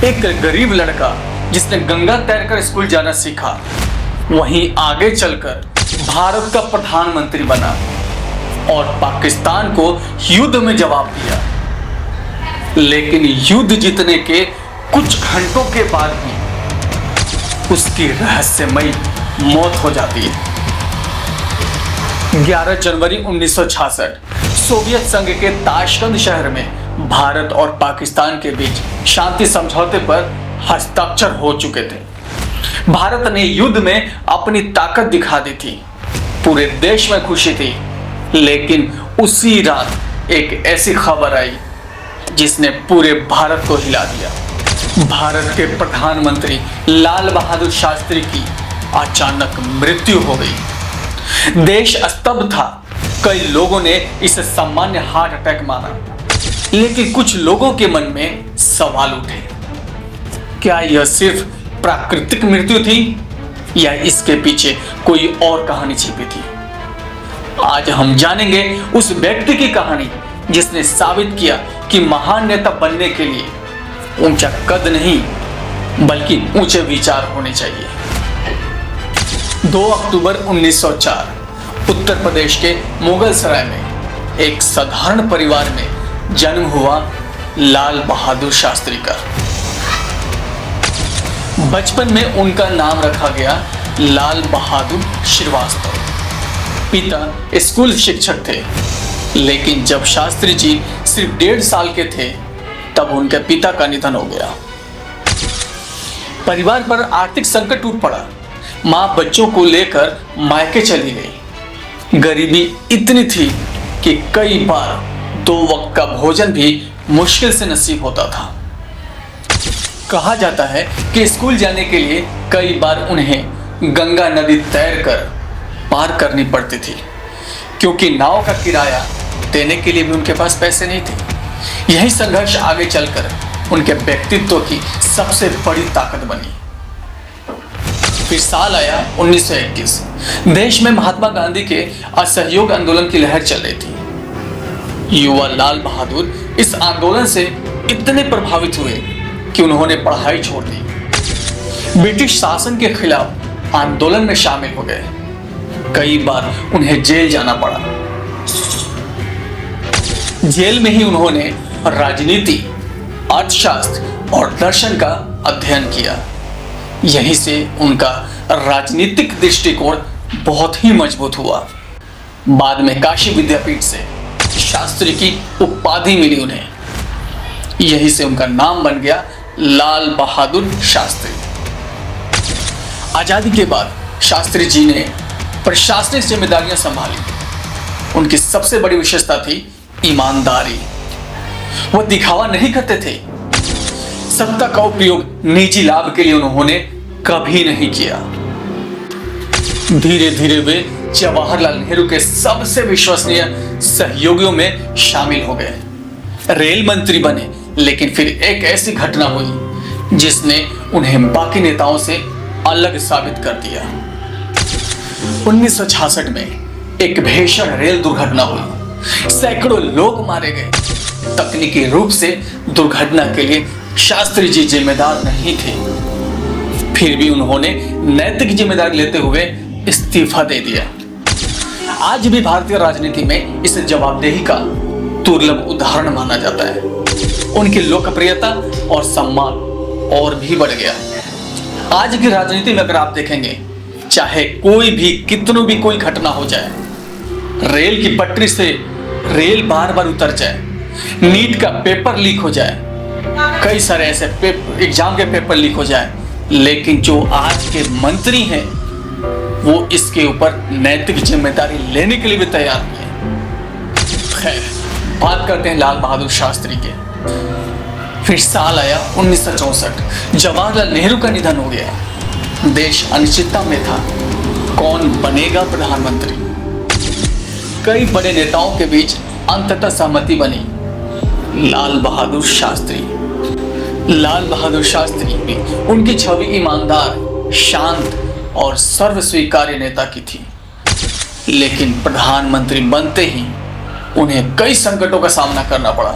एक गरीब लड़का जिसने गंगा तैरकर स्कूल जाना सीखा, वहीं आगे चलकर भारत का प्रधानमंत्री बना और पाकिस्तान को युद्ध में जवाब दिया। लेकिन युद्ध जीतने के कुछ घंटों के बाद ही उसकी रहस्यमयी मौत हो जाती है। 11 जनवरी 1966 सोवियत संघ के ताशकंद शहर में भारत और पाकिस्तान के बीच शांति समझौते पर हस्ताक्षर हो चुके थे। भारत ने युद्ध में अपनी ताकत दिखा दी थी, पूरे देश में खुशी थी। लेकिन उसी रात एक ऐसी खबर आई जिसने पूरे भारत को हिला दिया। भारत के प्रधानमंत्री लाल बहादुर शास्त्री की अचानक मृत्यु हो गई। देश स्तब्ध था। कई लोगों ने इसे सामान्य हार्ट अटैक माना, लेकिन कुछ लोगों के मन में सवाल उठे, क्या यह सिर्फ प्राकृतिक मृत्यु थी या इसके पीछे कोई और कहानी छिपी थी? आज हम जानेंगे उस व्यक्ति की कहानी जिसने साबित किया कि महान नेता बनने के लिए ऊंचा कद नहीं बल्कि ऊंचे विचार होने चाहिए। 2 अक्टूबर 1904 उत्तर प्रदेश के मुगल सराय में एक साधारण परिवार में जन्म हुआ लाल बहादुर शास्त्री का। बचपन में उनका नाम रखा गया लाल बहादुर श्रीवास्तव। पिता स्कूल शिक्षक थे, लेकिन जब शास्त्री जी सिर्फ 1.5 साल के थे तब उनके पिता का निधन हो गया। परिवार पर आर्थिक संकट टूट पड़ा। मां बच्चों को लेकर मायके चली गई। गरीबी इतनी थी कि कई बार 2 वक्त का भोजन भी मुश्किल से नसीब होता था। कहा जाता है कि स्कूल जाने के लिए कई बार उन्हें गंगा नदी तैरकर पार करनी पड़ती थी, क्योंकि नाव का किराया देने के लिए भी उनके पास पैसे नहीं थे। यही संघर्ष आगे चलकर उनके व्यक्तित्व की सबसे बड़ी ताकत बनी। फिर साल आया 1921। देश में महात्मा गांधी के असहयोग आंदोलन की लहर चल रही थी। युवा लाल बहादुर इस आंदोलन से इतने प्रभावित हुए कि उन्होंने पढ़ाई छोड़ दी। ब्रिटिश शासन के खिलाफ आंदोलन में शामिल हो गए। कई बार उन्हें जेल जाना पड़ा। जेल में ही उन्होंने राजनीति, अर्थशास्त्र और दर्शन का अध्ययन किया। यहीं से उनका राजनीतिक दृष्टिकोण बहुत ही मजबूत हुआ। बाद में काशी विद्यापीठ से शास्त्री की उपाधि मिली उन्हें। यहीं से उनका नाम बन गया लाल बहादुर शास्त्री। आजादी के बाद शास्त्री जी ने प्रशासनिक जिम्मेदारियां संभाली। उनकी सबसे बड़ी विशेषता थी ईमानदारी। वह दिखावा नहीं करते थे। सत्ता का उपयोग निजी लाभ के लिए उन्होंने कभी नहीं किया। धीरे धीरे वे जवाहरलाल नेहरू के सबसे विश्वसनीय सहयोगियों में शामिल हो गए। रेल मंत्री बने, लेकिन फिर एक ऐसी घटना हुई जिसने उन्हें बाकी नेताओं से अलग साबित कर दिया। 1966 में एक भीषण रेल दुर्घटना हुई। सैकड़ों लोग मारे गए। तकनीकी रूप से दुर्घटना के लिए शास्त्री जी जिम्मेदार नहीं थे, फिर भी उन्होंने नैतिक जिम्मेदारी लेते हुए इस्तीफा दे दिया। आज भी भारतीय राजनीति में इस जवाबदेही का दुर्लभ उदाहरण माना जाता है। उनकी लोकप्रियता और सम्मान और भी बढ़ गया। आज की राजनीति में अगर आप देखेंगे, चाहे कोई भी कितनों भी कोई घटना हो जाए, रेल की पटरी से रेल बार बार उतर जाए, नीट का पेपर लीक हो जाए, कई सारे ऐसे एग्जाम के पेपर लीक हो जाए, लेकिन जो आज के मंत्री हैं वो इसके ऊपर नैतिक जिम्मेदारी लेने के लिए भी तैयार नहीं है। खैर, बात करते हैं लाल बहादुर शास्त्री के। फिर साल आया 1964। जवाहरलाल नेहरू का निधन हो गया। देश अनिश्चितता में था, कौन बनेगा प्रधानमंत्री। कई बड़े नेताओं के बीच अंततः सहमति बनी, लाल बहादुर शास्त्री। लाल बहादुर शास्त्री भी उनकी छवि ईमानदार, शांत और सर्वस्वीकार्य नेता की थी। लेकिन प्रधानमंत्री बनते ही उन्हें कई संकटों का सामना करना पड़ा।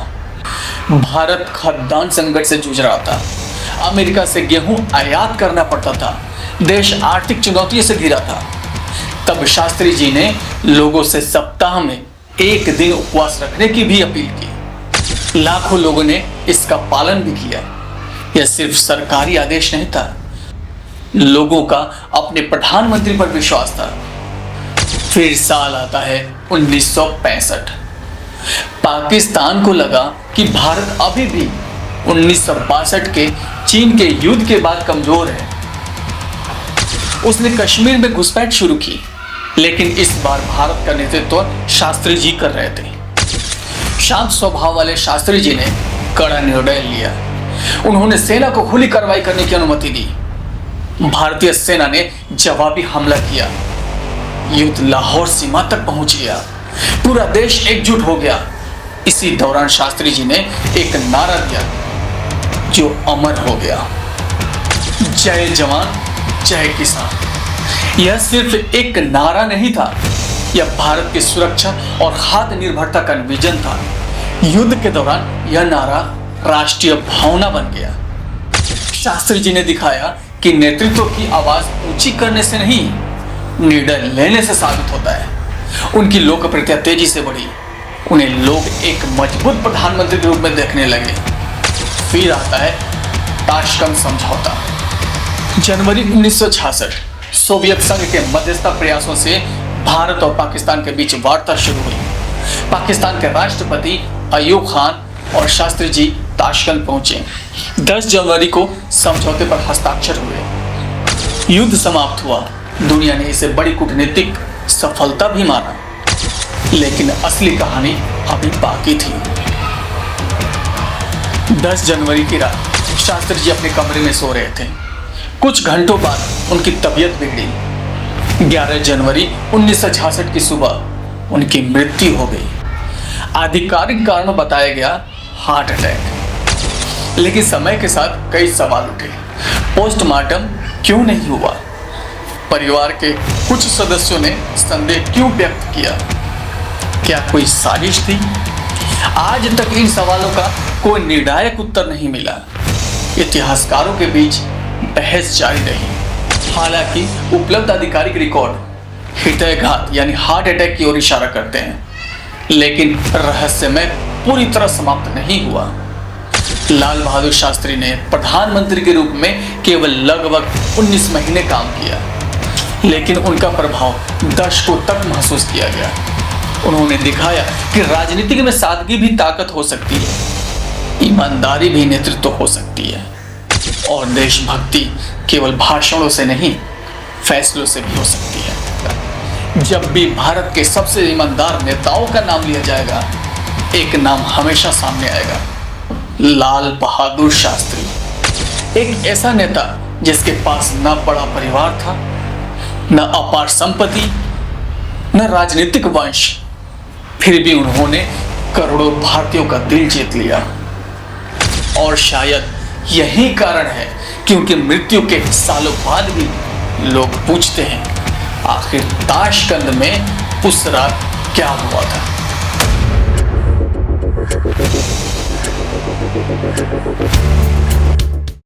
भारत खाद्यान्न संकट से जूझ रहा था। अमेरिका से गेहूं आयात करना पड़ता था, देश आर्थिक चुनौतियों से घिरा था। तब शास्त्री जी ने लोगों से सप्ताह में एक दिन उपवास रखने की भी अपील की। लाखों लोगों ने इसका पालन भी किया। यह सिर्फ सरकारी आदेश नहीं था, लोगों का अपने प्रधानमंत्री पर विश्वास था। फिर साल आता है 1965। पाकिस्तान को लगा कि भारत अभी भी 1962 के चीन के युद्ध के बाद कमजोर है। उसने कश्मीर में घुसपैठ शुरू की, लेकिन इस बार भारत का नेतृत्व शास्त्री जी कर रहे थे। शांत स्वभाव वाले शास्त्री जी ने कड़ा निर्णय लिया। उन्होंने सेना को खुली कार्रवाई करने की अनुमति दी। भारतीय सेना ने जवाबी हमला किया। युद्ध लाहौर सीमा तक पहुंच गया। पूरा देश एकजुट हो गया। इसी दौरान शास्त्री जी ने एक नारा दिया जो अमर हो गया, जय जवान जय किसान। यह सिर्फ एक नारा नहीं था, यह भारत की सुरक्षा और आत्मनिर्भरता का विजन था। युद्ध के दौरान यह नारा राष्ट्रीय भावना बन गया। शास्त्री जी ने दिखाया कि नेतृत्व की आवाज ऊंची करने से नहीं, निर्णय लेने से साबित होता है। उनकी लोकप्रियता तेजी से बढ़ी। उन्हें लोग एक मजबूत प्रधानमंत्री के रूप में देखने लगे। फिर आता है ताशकंद समझौता। जनवरी 1966 सोवियत संघ के मध्यस्थता प्रयासों से भारत और पाकिस्तान के बीच वार्ता शुरू हुई। पाकिस्तान के राष्ट्रपति अयूब खान और शास्त्री जी ताशकंद पहुंचे। 10 जनवरी को समझौते पर हस्ताक्षर हुए। युद्ध समाप्त हुआ। दुनिया ने इसे बड़ी कूटनीतिक सफलता भी माना, लेकिन असली कहानी अभी बाकी थी। 10 जनवरी की रात शास्त्री जी अपने कमरे में सो रहे थे। कुछ घंटों बाद उनकी तबीयत बिगड़ी। 11 जनवरी 1966 की सुबह उनकी मृत्यु हो गई। आधिकारिक कारण बताया गया हार्ट अटैक, लेकिन समय के साथ कई सवाल उठे। पोस्टमार्टम क्यों नहीं हुआ? परिवार के कुछ सदस्यों ने संदेह क्यों व्यक्त किया? क्या कोई साजिश थी? आज तक इन सवालों का कोई निर्णायक उत्तर नहीं मिला। इतिहासकारों के बीच बहस जारी रही। हालांकि उपलब्ध आधिकारिक रिकॉर्ड हृदयघात यानी हार्ट अटैक की ओर इशारा करते हैं, लेकिन रहस्यमय पूरी तरह समाप्त नहीं हुआ। लाल बहादुर शास्त्री ने प्रधानमंत्री के रूप में केवल लगभग 19 महीने काम किया, लेकिन उनका प्रभाव दशकों तक महसूस किया गया। उन्होंने दिखाया कि राजनीति में सादगी भी ताकत हो सकती है, ईमानदारी भी नेतृत्व हो सकती है, और देशभक्ति केवल भाषणों से नहीं, फैसलों से भी हो सकती है। जब भी भारत के सबसे ईमानदार नेताओं का नाम लिया जाएगा, एक नाम हमेशा सामने आएगा, लाल बहादुर शास्त्री। एक ऐसा नेता जिसके पास न बड़ा परिवार था, न अपार संपत्ति, न राजनीतिक वंश, फिर भी उन्होंने करोड़ों भारतीयों का दिल जीत लिया। और शायद यही कारण है कि उनकी मृत्यु के सालों बाद भी लोग पूछते हैं, आखिर ताशकंद में उस रात क्या हुआ था।